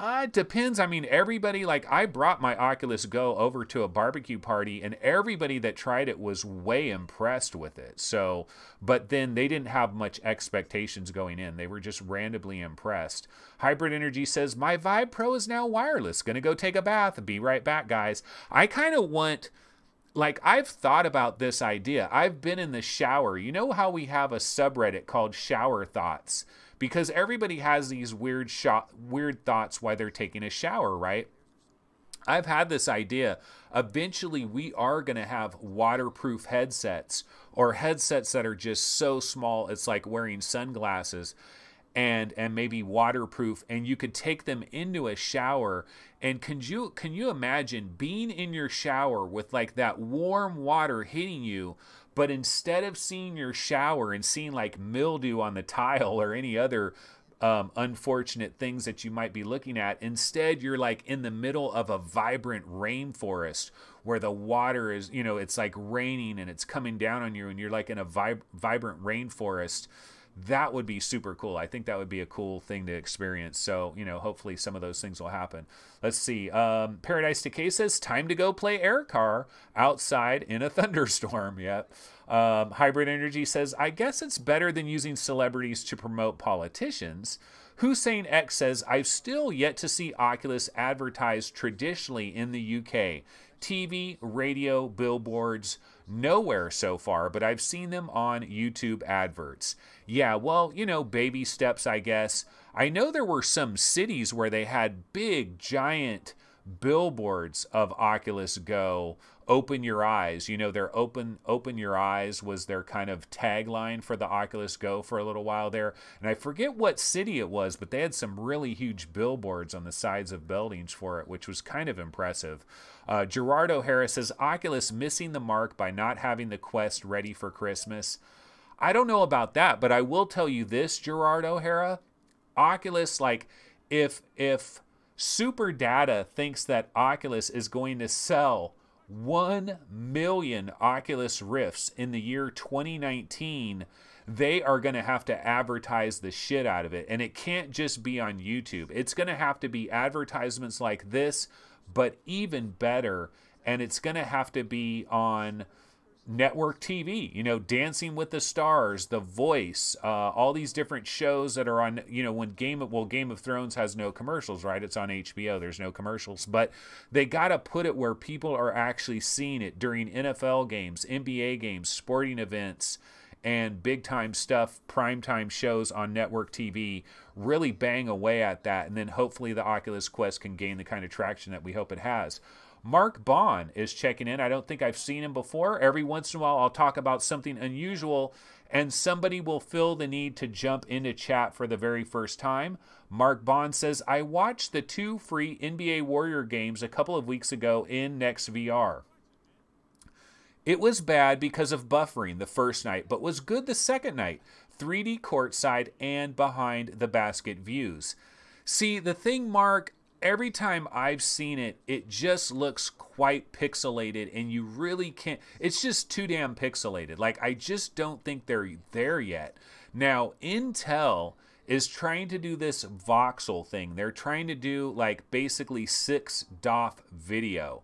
It depends. I mean, everybody, like I brought my Oculus Go over to a barbecue party and everybody that tried it was way impressed with it. So, but then they didn't have much expectations going in. They were just randomly impressed. Hybrid Energy says, my Vive Pro is now wireless. Gonna go take a bath. Be right back, guys. I kind of want, like, I've thought about this idea. I've been in the shower. You know how we have a subreddit called Shower Thoughts? Because everybody has these weird thoughts while they're taking a shower, right? I've had this idea. Eventually, we are going to have waterproof headsets, or headsets that are just so small, it's like wearing sunglasses, and maybe waterproof, and you could take them into a shower. And can you imagine being in your shower with like that warm water hitting you, but instead of seeing your shower and seeing like mildew on the tile or any other unfortunate things that you might be looking at, instead you're like in the middle of a vibrant rainforest where the water is, you know, it's like raining and it's coming down on you and you're like in a vibrant rainforest. That would be super cool. I think that would be a cool thing to experience. So, you know, hopefully some of those things will happen. Let's see. Paradise Decay says, time to go play air car outside in a thunderstorm. Yep. Hybrid Energy says, I guess it's better than using celebrities to promote politicians. Hussein X says, I've still yet to see Oculus advertised traditionally in the UK. TV, radio, billboards, nowhere so far, but I've seen them on YouTube adverts. Yeah, well, you know, baby steps, I guess. I know there were some cities where they had big, giant billboards of Oculus Go. Open your eyes. You know, their open your eyes was their kind of tagline for the Oculus Go for a little while there. And I forget what city it was, but they had some really huge billboards on the sides of buildings for it, which was kind of impressive. Gerard O'Hara says, Oculus missing the mark by not having the Quest ready for Christmas. I don't know about that, but I will tell you this, Gerard O'Hara. Oculus, like, if Super Data thinks that Oculus is going to sell 1 million Oculus Rifts in the year 2019, they are going to have to advertise the shit out of it. And it can't just be on YouTube. It's going to have to be advertisements like this, but even better. And it's going to have to be on network TV, you know, Dancing with the Stars, The Voice, all these different shows that are on, you know, when Game of Thrones has no commercials, right? It's on HBO, there's no commercials, but they got to put it where people are actually seeing it during NFL games, NBA games, sporting events, and big time stuff, primetime shows on network TV. Really bang away at that, and then hopefully the Oculus Quest can gain the kind of traction that we hope it has. Mark Bond is checking in. I don't think I've seen him before. Every once in a while, I'll talk about something unusual, and somebody will feel the need to jump into chat for the very first time. Mark Bond says, I watched the 2 free NBA Warrior games a couple of weeks ago in NextVR. It was bad because of buffering the first night, but was good the second night. 3D courtside and behind the basket views. See, the thing, Mark, every time I've seen it, it just looks quite pixelated, and you really can't, it's just too damn pixelated. Like, I just don't think they're there yet. Now, Intel is trying to do this voxel thing. They're trying to do, like, basically 6 DOF video.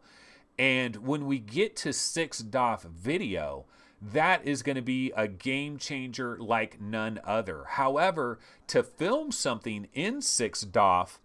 And when we get to 6 DOF video, that is going to be a game changer like none other. However, to film something in 6 DOF,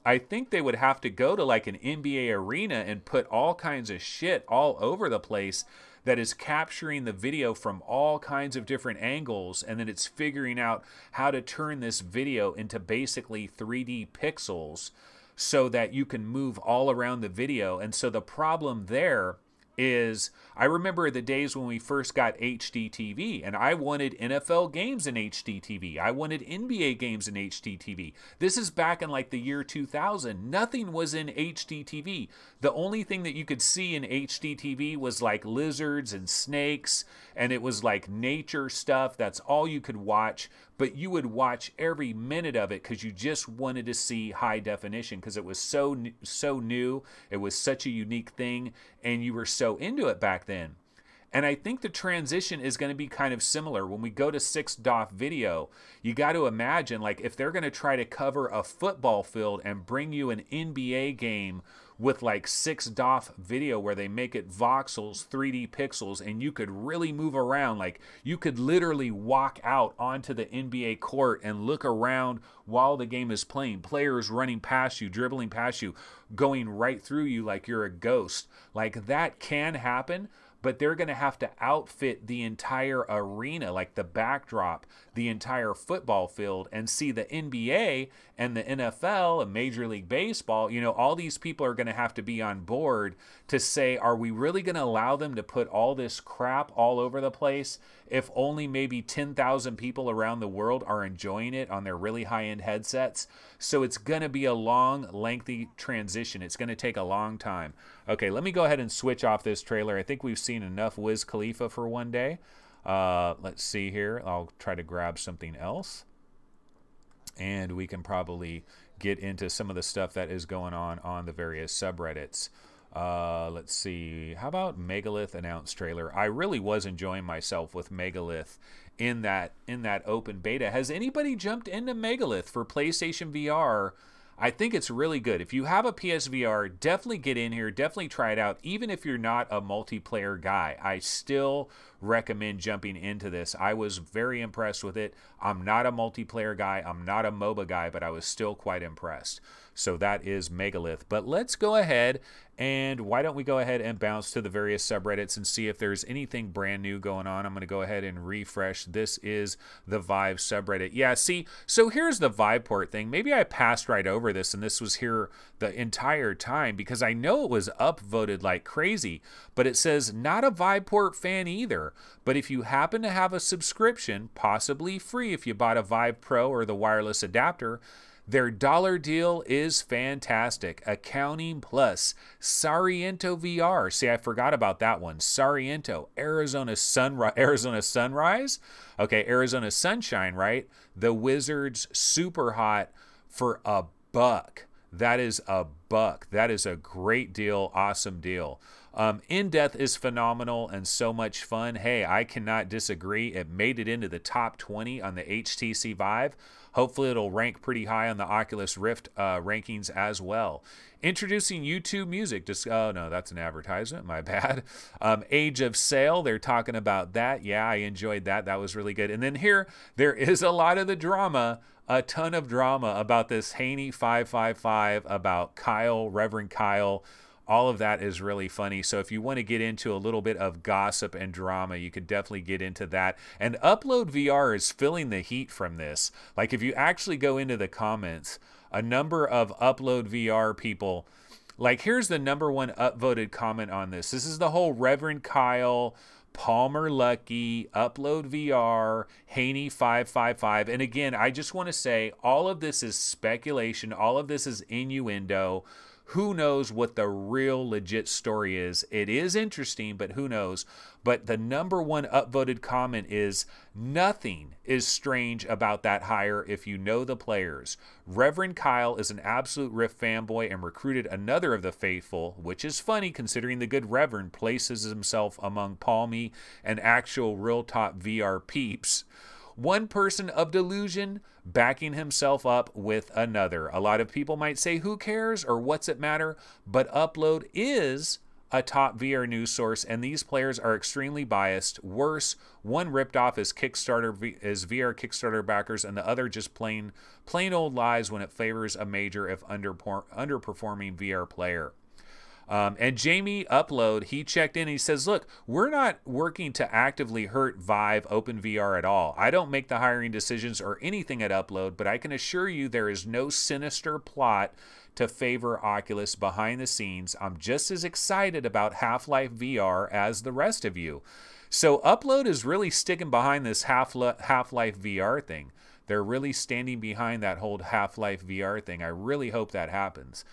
I think they would have to go to like an NBA arena and put all kinds of shit all over the place that is capturing the video from all kinds of different angles, and then it's figuring out how to turn this video into basically 3D pixels so that you can move all around the video. And so the problem there is I remember the days when we first got HD TV, and I wanted NFL games in HD TV. I wanted NBA games in HD TV. This is back in like the year 2000. Nothing was in HD TV. The only thing that you could see in HD TV was like lizards and snakes, and it was like nature stuff. That's all you could watch, but you would watch every minute of it because you just wanted to see high definition because it was so new. It was such a unique thing, and you were so into it back then. And I think the transition is going to be kind of similar. When we go to 6DoF video, you got to imagine, like, if they're going to try to cover a football field and bring you an NBA game with like 6DoF video where they make it voxels, 3D pixels, and you could really move around. Like, you could literally walk out onto the NBA court and look around while the game is playing. Players running past you, dribbling past you, going right through you like you're a ghost. Like, that can happen, but they're going to have to outfit the entire arena, like the backdrop, the entire football field, and see the NBA and the NFL and Major League Baseball. You know, all these people are going to have to be on board to say, are we really going to allow them to put all this crap all over the place if only maybe 10,000 people around the world are enjoying it on their really high-end headsets? So it's going to be a long, lengthy transition. It's going to take a long time. Okay, let me go ahead and switch off this trailer. I think we've seen enough Wiz Khalifa for one day. Let's see here. I'll try to grab something else. And we can probably get into some of the stuff that is going on the various subreddits. Let's see. How about Megalith announced trailer? I really was enjoying myself with Megalith in that open beta. Has anybody jumped into Megalith for PlayStation VR? I think it's really good. If you have a PSVR, definitely get in here. Definitely try it out. Even if you're not a multiplayer guy, I still recommend jumping into this. I was very impressed with it. I'm not a multiplayer guy. I'm not a MOBA guy, but I was still quite impressed. So that is Megalith. But let's go ahead and why don't we go ahead and bounce to the various subreddits and see if there's anything brand new going on. I'm going to go ahead and refresh. This is the Vive subreddit. Yeah, see, so here's the Viveport thing. Maybe I passed right over this and this was here the entire time because I know it was upvoted like crazy, but it says not a Viveport fan either. But if you happen to have a subscription, possibly free if you bought a Vive Pro or the wireless adapter, their dollar deal is fantastic. Accounting Plus, Sariento VR. See, I forgot about that one. Sariento, Arizona Sunrise. Okay, Arizona Sunshine, right? The Wizards Super Hot for $1. That is $1. That is a great deal. Awesome deal. In Death is phenomenal and so much fun. Hey, I cannot disagree. It made it into the top 20 on the HTC Vive. Hopefully it'll rank pretty high on the Oculus Rift rankings as well. Introducing YouTube Music. Oh, no, that's an advertisement. My bad. Age of Sail. They're talking about that. Yeah, I enjoyed that. That was really good. And then here, there is a lot of the drama, a ton of drama about this Haney 555, about Kyle, Reverend Kyle. All of that is really funny. So if you want to get into a little bit of gossip and drama, you could definitely get into that. And UploadVR is feeling the heat from this. Like if you actually go into the comments, a number of UploadVR people, like here's the #1 upvoted comment on this. This is the whole Reverend Kyle, Palmer Lucky, UploadVR, Haney 555. And again, I just want to say all of this is speculation. All of this is innuendo. Who knows what the real legit story is? It is interesting, but who knows? But the #1 upvoted comment is, nothing is strange about that hire if you know the players. Reverend Kyle is an absolute Rift fanboy and recruited another of the faithful, which is funny considering the good Reverend places himself among Palmy and actual real top VR peeps. One person of delusion backing himself up with another. A lot of people might say, who cares or what's it matter? But Upload is a top VR news source, and these players are extremely biased. Worse, one ripped off his VR Kickstarter backers, and the other just plain old lies when it favors a major if underperforming VR player. And Jamie Upload, he checked in and he says, look, we're not working to actively hurt Vive OpenVR at all. I don't make the hiring decisions or anything at Upload, but I can assure you there is no sinister plot to favor Oculus behind the scenes. I'm just as excited about Half-Life VR as the rest of you. So Upload is really sticking behind this Half-Life VR thing. They're really standing behind that whole Half-Life VR thing. I really hope that happens.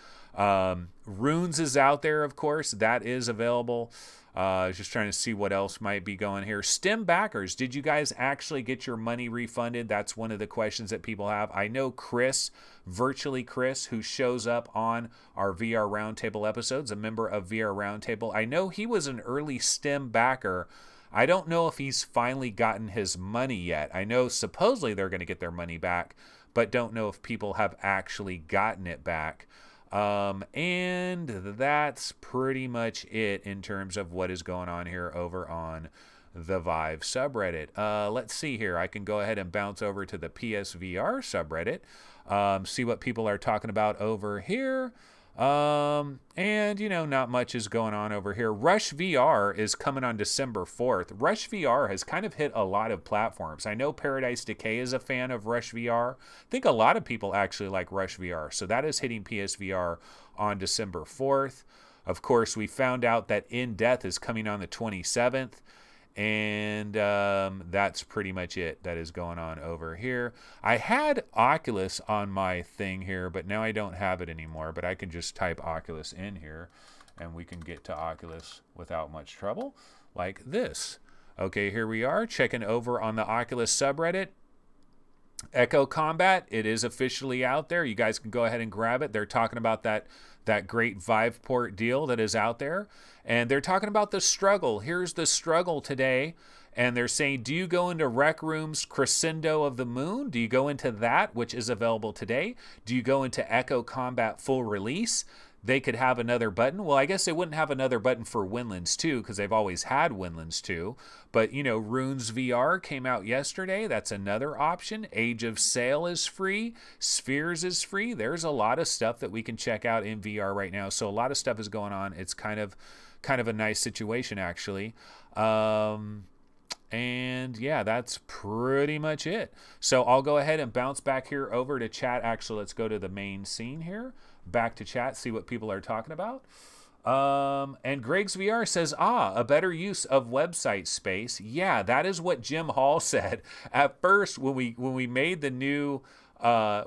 Runes is out there, of course. That is available. Just trying to see what else might be going here. STEM backers, did you guys actually get your money refunded? That's one of the questions that people have. I know Chris, Virtually Chris, who shows up on our VR Roundtable episodes, a member of VR Roundtable. I know he was an early STEM backer. I don't know if he's finally gotten his money yet. I know supposedly they're going to get their money back, but don't know if people have actually gotten it back. And that's pretty much it in terms of what is going on here over on the Vive subreddit. Let's see here. I can go ahead and bounce over to the PSVR subreddit, see what people are talking about over here. And, you know, not much is going on over here. Rush VR is coming on December 4th. Rush VR has kind of hit a lot of platforms. I know Paradise Decay is a fan of Rush VR. I think a lot of people actually like Rush VR. So that is hitting PSVR on December 4th. Of course, we found out that In Death is coming on the 27th. And that's pretty much it that is going on over here. I had Oculus on my thing here, but now I don't have it anymore. But I can just type Oculus in here, and we can get to Oculus without much trouble, like this. Okay, here we are, checking over on the Oculus subreddit. Echo Combat, it is officially out there. You guys can go ahead and grab it. They're talking about that great Viveport deal that is out there. And they're talking about the struggle. Here's the struggle today. And they're saying, do you go into Rec Room's Crescendo of the Moon? Do you go into that, which is available today? Do you go into Echo Combat full release? They could have another button. Well, I guess they wouldn't have another button for Windlands 2 because they've always had Windlands 2. But, you know, Runes VR came out yesterday. That's another option. Age of Sail is free. Spheres is free. There's a lot of stuff that we can check out in VR right now. So a lot of stuff is going on. It's kind of a nice situation, actually. And yeah, that's pretty much it. So I'll go ahead and bounce back here over to chat. Actually, let's go to the main scene here. Back to chat, see what people are talking about. And Greg's VR says, a better use of website space. Yeah, that is what Jim Hall said. At first, when we made the new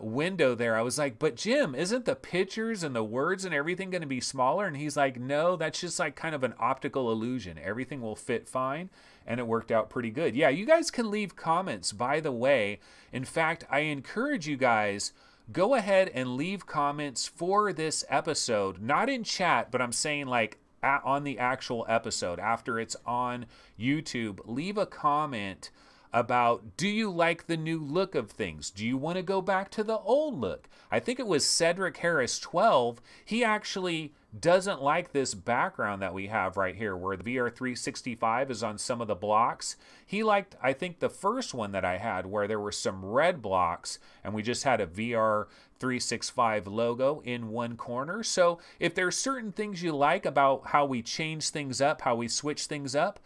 window there, I was like, but Jim, isn't the pictures and the words and everything going to be smaller? And he's like, no, that's just like kind of an optical illusion. Everything will fit fine. And it worked out pretty good. Yeah, you guys can leave comments, by the way. In fact, I encourage you guys, go ahead and leave comments for this episode. Not in chat, but I'm saying like on the actual episode. After it's on YouTube, leave a comment about, do you like the new look of things? Do you want to go back to the old look? I think it was Cedric Harris 12. He actually doesn't like this background that we have right here where the VR 365 is on some of the blocks. He liked, I think, the first one that I had where there were some red blocks and we just had a VR 365 logo in one corner. So if there's certain things you like about how we change things up, how we switch things up,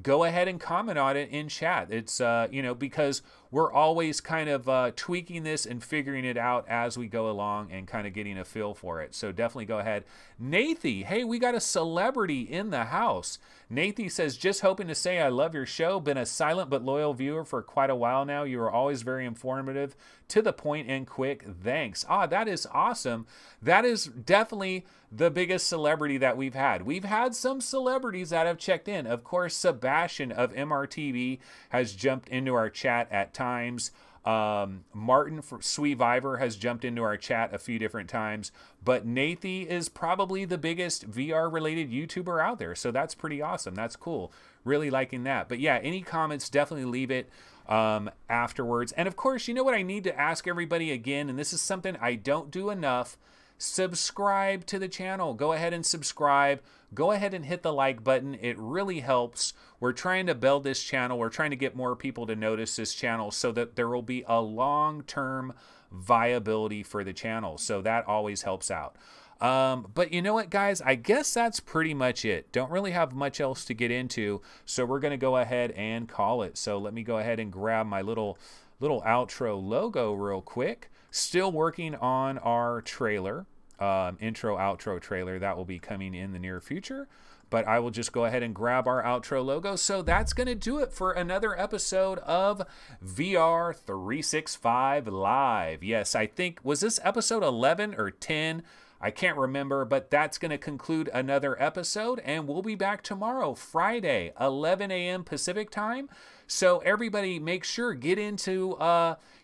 go ahead and comment on it in chat. It's, you know, because we're always kind of tweaking this and figuring it out as we go along and kind of getting a feel for it. So definitely go ahead. Nathy, hey, we got a celebrity in the house. Nathy says, just hoping to say I love your show. Been a silent but loyal viewer for quite a while now. You are always very informative, to the point and quick. Thanks. That is awesome. That is definitely the biggest celebrity that we've had. We've had some celebrities that have checked in. Of course, Sebastian of MRTV has jumped into our chat at times. Martin from Sweeviver has jumped into our chat a few different times, but Nathy is probably the biggest VR related YouTuber out there. So that's pretty awesome. That's cool. Really liking that. But yeah, any comments, definitely leave it afterwards. And of course, you know what I need to ask everybody again, and this is something I don't do enough. Subscribe to the channel. Go ahead and subscribe. Go ahead and hit the like button. It really helps. We're trying to build this channel. We're trying to get more people to notice this channel so that there will be a long-term viability for the channel. So that always helps out. But you know what, guys? I guess that's pretty much it. Don't really have much else to get into. So we're going to go ahead and call it. So let me go ahead and grab my little outro logo real quick. Still working on our trailer. intro outro trailer that will be coming in the near future. But I will just go ahead and grab our outro logo. So that's going to do it for another episode of VR 365 Live. Yes, I think, was this episode 11 or 10? I can't remember, but that's going to conclude another episode, and we'll be back tomorrow, Friday, 11 a.m. Pacific time. So everybody, make sure, get into,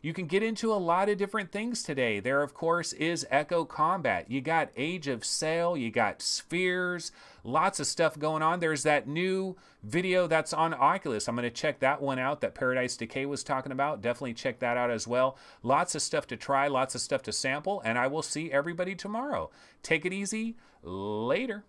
you can get into a lot of different things today. There, of course, is Echo Combat. You got Age of Sail, you got Spheres, lots of stuff going on. There's that new video that's on Oculus. I'm going to check that one out that Paradise Decay was talking about. Definitely check that out as well. Lots of stuff to try, lots of stuff to sample, and I will see everybody tomorrow. Take it easy. Later.